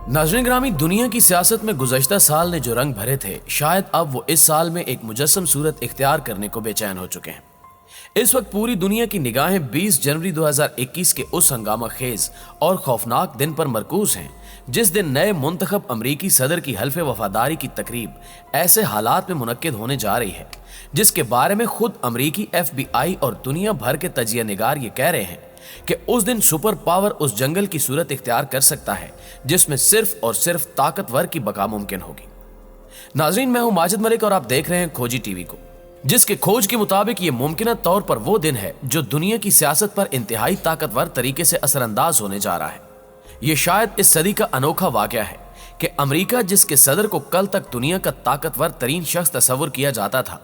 नाज़रीन ग्रामी, दुनिया की सियासत में गुज़श्ता साल ने जो रंग भरे थे, शायद अब वो इस साल में एक मुजस्सम सूरत इख्तियार करने को बेचैन हो चुके हैं। इस वक्त पूरी दुनिया की निगाहें 20 जनवरी 2021 के उस हंगामा खेज और खौफनाक दिन पर मरकूज हैं जिस दिन नए मुंतखब अमरीकी सदर की हल्फ़े वफादारी की तकरीब ऐसे हालात में मुनक्किद होने जा रही है जिसके बारे में खुद अमरीकी FBI और दुनिया भर के तजिया निगार ये कह रहे हैं कि उस दिन सुपर पावर उस जंगल की सूरत इख्तियार कर सकता है जिसमें सिर्फ और सिर्फ ताकतवर की बका मुमकिन होगी। नाज़रीन, मैं हूं माजिद मलिक और आप देख रहे हैं खोजी टीवी को, जिसके खोज के मुताबिक ये मुमकिन तौर पर वो दिन है जो दुनिया की सियासत पर इंतहाई ताकतवर तरीके से असरअंदाज होने जा रहा है। ये शायद इस सदी का अनोखा वाकया है कि अमेरिका, जिसके सदर को कल तक दुनिया का ताकतवर तरीन शख्स तस्वुर किया जाता था,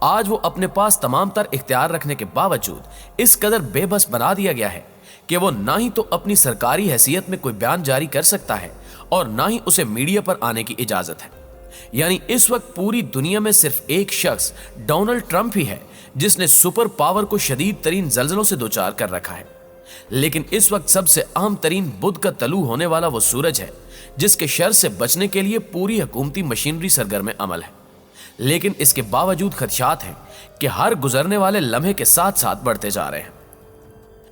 आज वो अपने पास तमाम तर इख्तियार रखने के बावजूद इस कदर बेबस बना दिया गया है कि वो ना ही तो अपनी सरकारी हैसियत में कोई बयान जारी कर सकता है और ना ही उसे मीडिया पर आने की इजाजत है। यानी इस वक्त पूरी दुनिया में सिर्फ एक शख्स डोनाल्ड ट्रंप ही है जिसने सुपर पावर को शदीद तरीन जल्जलों से दोचार कर रखा है। लेकिन इस वक्त सबसे अहम तरीन बुध का तलू होने वाला वो सूरज है जिसके शर से बचने के लिए पूरी हुकूमती मशीनरी सरगर्म अमल है। लेकिन इसके बावजूद खदशात हैं कि हर गुजरने वाले लम्हे के साथ साथ बढ़ते जा रहे हैं।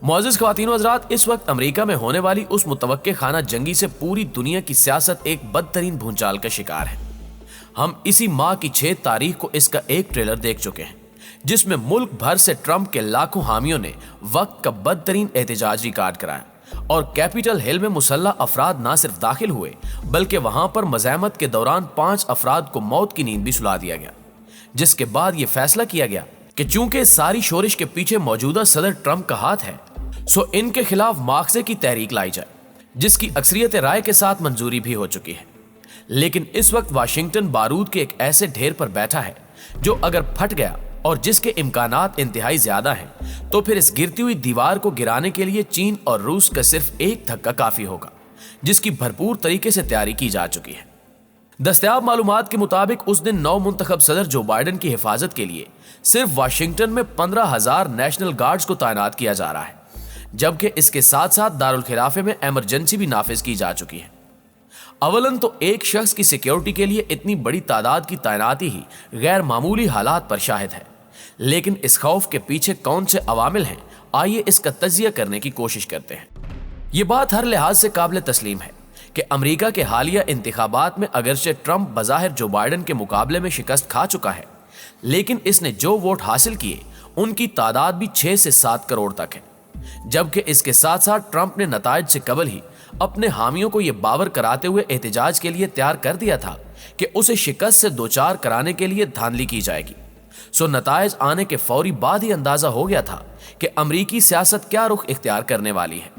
मुअज़्ज़िज़ ख्वातीन व हज़रात, इस वक्त अमेरिका में होने वाली उस मुतवक्के खाना जंगी से पूरी दुनिया की सियासत एक बदतरीन भूचाल का शिकार है। हम इसी माह की 6 तारीख को इसका एक ट्रेलर देख चुके हैं जिसमें मुल्क भर से ट्रंप के लाखों हामियों ने वक्त का बदतरीन एहतजाज रिकॉर्ड कराया और कैपिटल हिल में मुसल्लह अफराद ना सिर्फ दाखिल हुए बल्कि वहां पर मज़ाहमत के दौरान 5 अफराद को मौत की नींद भी सुला दिया गया, जिसके बाद यह फैसला किया गया कि चूंकि सारी शोरिश के पीछे मौजूदा सदर ट्रंप का हाथ है, सो इनके खिलाफ माखज़े की तहरीक लाई जाए, जिसकी अक्सरियत राय के साथ मंजूरी भी हो चुकी है। लेकिन इस वक्त वाशिंगटन बारूद के एक ऐसे ढेर पर बैठा है जो अगर फट गया और जिसके इम्कानात इंतहाई ज्यादा हैं, तो फिर इस गिरती हुई दीवार को गिराने के लिए चीन और रूस का सिर्फ एक धक्का काफी होगा, जिसकी भरपूर तरीके से तैयारी की जा चुकी है। दस्तयाब मालूमात के मुताबिक उस दिन नौ मुंतखब सदर जो बाइडन की हिफाजत के लिए सिर्फ वाशिंगटन में 15,000 नेशनल गार्ड्स को तैनात किया जा रहा है, जबकि इसके साथ साथ दारुल खिलाफे में इमरजेंसी भी नाफिज की जा चुकी है। अवलन तो एक शख्स की सिक्योरिटी के लिए इतनी बड़ी तादाद की तैनाती ही गैर मामूली हालात पर शाहिद है। लेकिन इस खौफ के पीछे कौन से अवामिल हैं, आइए इसका तज्जिया करने की कोशिश करते हैं। ये बात हर लिहाज से काबिल तस्लीम है कि अमेरिका के हालिया इंतखाबात में अगरचे ट्रंप बज़ाहिर जो बाइडन के मुकाबले में शिकस्त खा चुका है, लेकिन इसने जो वोट हासिल किए उनकी तादाद भी 6 से 7 करोड़ तक है। जबकि इसके साथ साथ ट्रंप ने नताइज से कबल ही अपने हामियों को यह बावर कराते हुए एहतजाज के लिए तैयार कर दिया था कि उसे शिकस्त से दोचार कराने के लिए धांधली की जाएगी। सो नताइज आने के फौरी बाद ही अंदाजा हो गया था कि अमरीकी सियासत क्या रुख इख्तियार करने वाली है।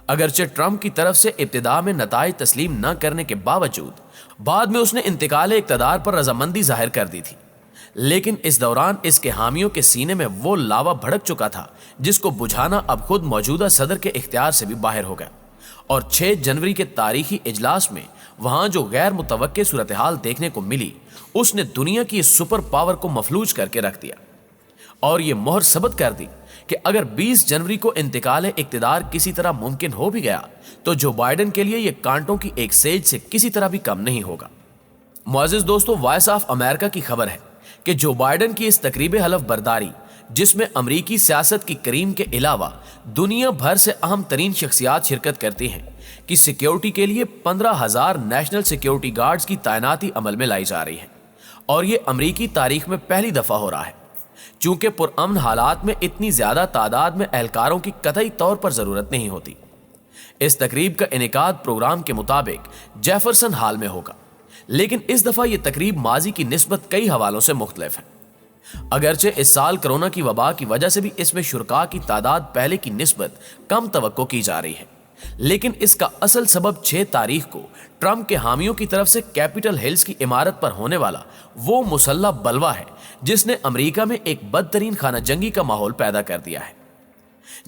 अगरचे ट्रंप की तरफ से इब्तिदा में नताइज तस्लीम न करने के बावजूद बाद में उसने इंतकाल इक़्तिदार पर रजामंदी जाहिर कर दी थी, लेकिन इस दौरान इसके हामियों के सीने में वो लावा भड़क चुका था जिसको बुझाना अब खुद मौजूदा सदर के इख्तियार से भी बाहर हो गया। और 6 जनवरी के तारीखी इजलास में वहां जो गैर मुतवक्के सूरत हाल देखने को मिली, उसने दुनिया की इस सुपर पावर को मफलूज करके रख दिया और ये मोहर सबत कर दी कि अगर 20 जनवरी को इंतकाल इक़्तिदार किसी तरह मुमकिन हो भी गया तो जो बाइडन के लिए ये कांटों की एक सेज से किसी तरह भी कम नहीं होगा। मुअज़्ज़िज़ दोस्तों, वॉइस ऑफ अमेरिका की खबर है कि जो बाइडन की इस तकरीब हलफ बर्दारी, जिसमें अमरीकी सियासत की करीम के अलावा दुनिया भर से अहम तरीन शख्सियात शिरकत करती हैं, कि सिक्योरिटी के लिए 15,000 नेशनल सिक्योरिटी गार्ड्स की तैनाती अमल में लाई जा रही है और ये अमरीकी तारीख में पहली दफा हो रहा है। चूंकि पुरअमन हालात में इतनी ज्यादा तादाद में एहलकारों की कतई तौर पर जरूरत नहीं होती। इस तकरीब का इनेकाद प्रोग्राम के मुताबिक जेफरसन हॉल में होगा, लेकिन इस दफा यह तकरीब माजी की निस्बत कई हवालों से मुख्तलिफ है। अगरचे इस साल कोरोना की वबा की वजह से भी इसमें शुरका की तादाद पहले की निस्बत कम तवक्को की जा रही है, लेकिन इसका असल सबब 6 तारीख को ट्रंप के हामियों की तरफ से कैपिटल हिल्स की इमारत पर होने वाला वो मुसल्लह बलवा है जिसने अमेरिका में एक बदतरीन खाना जंगी का माहौल पैदा कर दिया है।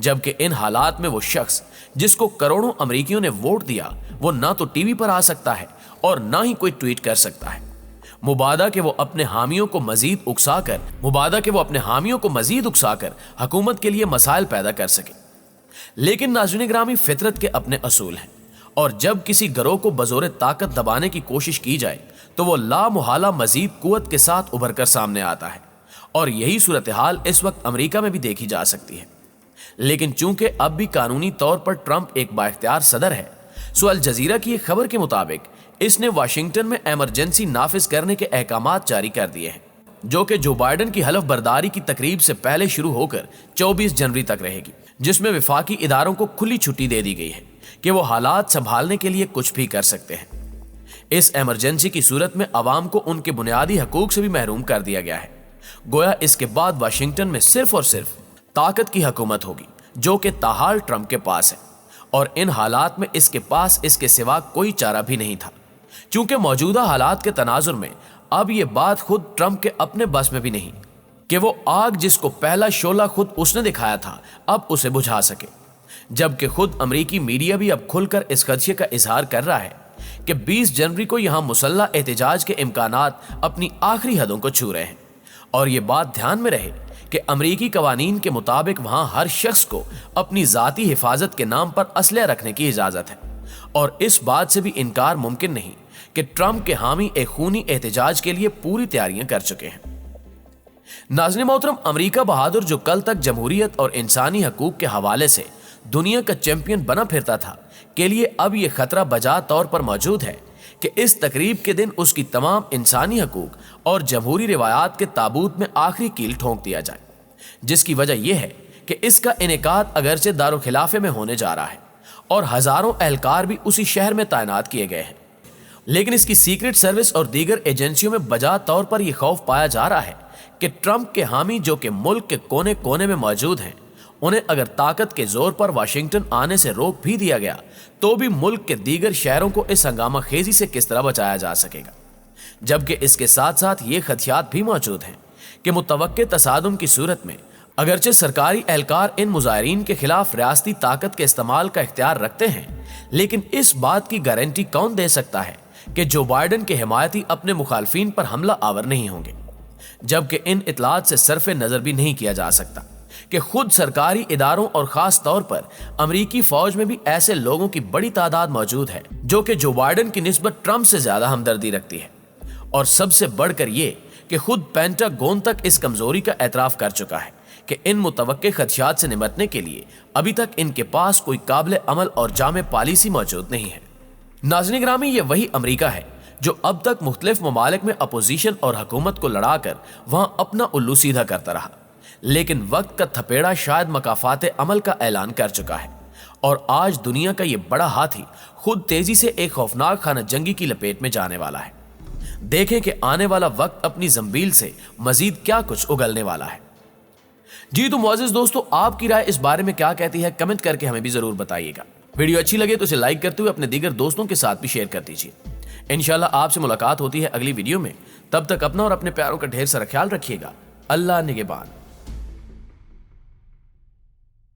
जबकि इन हालात में वो शख्स जिसको करोड़ों अमेरिकियों ने वोट दिया, वो ना तो टीवी पर आ सकता है और ना ही कोई ट्वीट कर सकता है, मुबादा के वो अपने हामियों को मजीद उकसाकर हुकूमत के लिए मसाइल पैदा कर सके। लेकिन नाज़रीन ग्रामी, फितरत के अपने असूल हैं और जब किसी गरोह को बजोरे ताकत दबाने की कोशिश की जाए तो वो लामुहाला मजीद कुव्वत के साथ उभर कर सामने आता है। और यही सूरत हाल इस वक्त अमेरिका में भी देखी जा सकती है। लेकिन चूंकि अब भी कानूनी तौर पर ट्रंप एक बाइख्तियार सदर है, सो अल जजीरा की एक खबर के मुताबिक इसने वाशिंगटन में इमरजेंसी नाफिज करने के अहकामात जारी कर दिए हैं, जो कि जो बाइडन की हलफ बर्दारी की तकरीब से पहले शुरू होकर 24 जनवरी तक रहेगी, जिसमें विफाकी इदारों को खुली छुट्टी दे दी गई है कि वो हालात संभालने के लिए कुछ भी कर सकते हैं। इस इमरजेंसी की सूरत में अवाम को उनके बुनियादी हकूक से भी महरूम कर दिया गया है। गोया इसके बाद वाशिंगटन में सिर्फ और सिर्फ ताकत की हुकूमत होगी, जो कि ताहाल ट्रंप के पास है, और इन हालात में इसके पास इसके सिवा कोई चारा भी नहीं था। चूंकि मौजूदा हालात के तनाजुर में अब ये बात खुद ट्रंप के अपने बस में भी नहीं कि वो आग जिसको पहला शोला खुद उसने दिखाया था अब उसे बुझा सके, जबकि खुद अमरीकी मीडिया भी अब खुलकर इस खदशे का इजहार कर रहा है कि 20 जनवरी को यहां मुसल्ला एहतजाज के इम्कानात अपनी आखिरी हदों को छू रहे हैं। और ये बात ध्यान में रहे कि अमरीकी कवानीन के मुताबिक वहां हर शख्स को अपनी जाती हिफाजत के नाम पर असलहा रखने की इजाजत है, और इस बात से भी इनकार मुमकिन नहीं कि ट्रंप के हामी एक खूनी एहतजाज के लिए पूरी तैयारियां कर चुके हैं। नाज़रीन मोहतरम, अमरीका बहादुर जो कल तक जमहूरियत और इंसानी हकूक के हवाले से दुनिया का चैंपियन बना फिरता था, के लिए अब यह खतरा बजा तौर पर मौजूद है कि इस तकरीब के दिन उसकी तमाम इंसानी हकूक और जमहूरी रिवायात के ताबूत में आखिरी कील ठोंक दिया जाए, जिसकी वजह यह है कि इसका इनेकाद अगरचे दारुल खिलाफे में होने जा रहा है और हजारों एहलकार भी उसी शहर में तैनात किए गए हैं। लेकिन इसकी सीक्रेट सर्विस और दीगर एजेंसियों में बजा तौर पर यह खौफ पाया जा रहा है कि ट्रंप के हामी जो कि मुल्क के कोने कोने में मौजूद हैं, उन्हें अगर ताकत के जोर पर वाशिंगटन आने से रोक भी दिया गया तो भी मुल्क के दीगर शहरों को इस हंगामा खेजी से किस तरह बचाया जा सकेगा। जबकि इसके साथ साथ ये खदशात भी मौजूद हैं कि मुतवक्के तसादुम की सूरत में अगरचे सरकारी एहलकार इन मुजाहिरीन के खिलाफ रियासती ताकत के इस्तेमाल का इख्तियार रखते हैं, लेकिन इस बात की गारंटी कौन दे सकता है कि जो बाइडन के हिमायती अपने मुखालफीन पर हमला आवर नहीं होंगे। जबकि इन इतलात से सरफे नजर भी नहीं किया जा सकता कि खुद सरकारी इदारों और खास तौर पर अमरीकी फौज में भी ऐसे लोगों की बड़ी तादाद मौजूद है जो कि जो बाइडन की निस्बत ट्रंप से ज्यादा हमदर्दी रखती है। और सबसे बढ़कर ये कि खुद पेंटागन तक इस कमजोरी का एतराफ कर चुका है कि इन मुतवक्के खदशात से निपटने के लिए अभी तक इनके पास कोई काबिल अमल और जामे पॉलिसी मौजूद नहीं है। नाज़रीन ग्रामी, ये वही अमरीका है जो अब तक मुख्तलिफ ममालिक में अपोजिशन और हुकूमत को लड़ाकर वहां अपना उल्लू सीधा करता रहा, लेकिन वक्त का थपेड़ा शायद मकाफात अमल का ऐलान कर चुका है और आज दुनिया का ये बड़ा हाथी खुद तेजी से एक खौफनाक खाना जंगी की लपेट में जाने वाला है। देखें कि आने वाला वक्त अपनी जंबील से मजीद क्या कुछ उगलने वाला है। जी तो मुअज़्ज़िज़ दोस्तों, आपकी राय इस बारे में क्या कहती है, कमेंट करके हमें भी जरूर बताइएगा। वीडियो अच्छी लगे तो इसे लाइक करते हुए अपने दीगर दोस्तों के साथ भी शेयर कर दीजिए। इंशाल्लाह आपसे मुलाकात होती है अगली वीडियो में। तब तक अपना और अपने प्यारों का ढेर सारा ख्याल रखिएगा। अल्लाह निगहबान।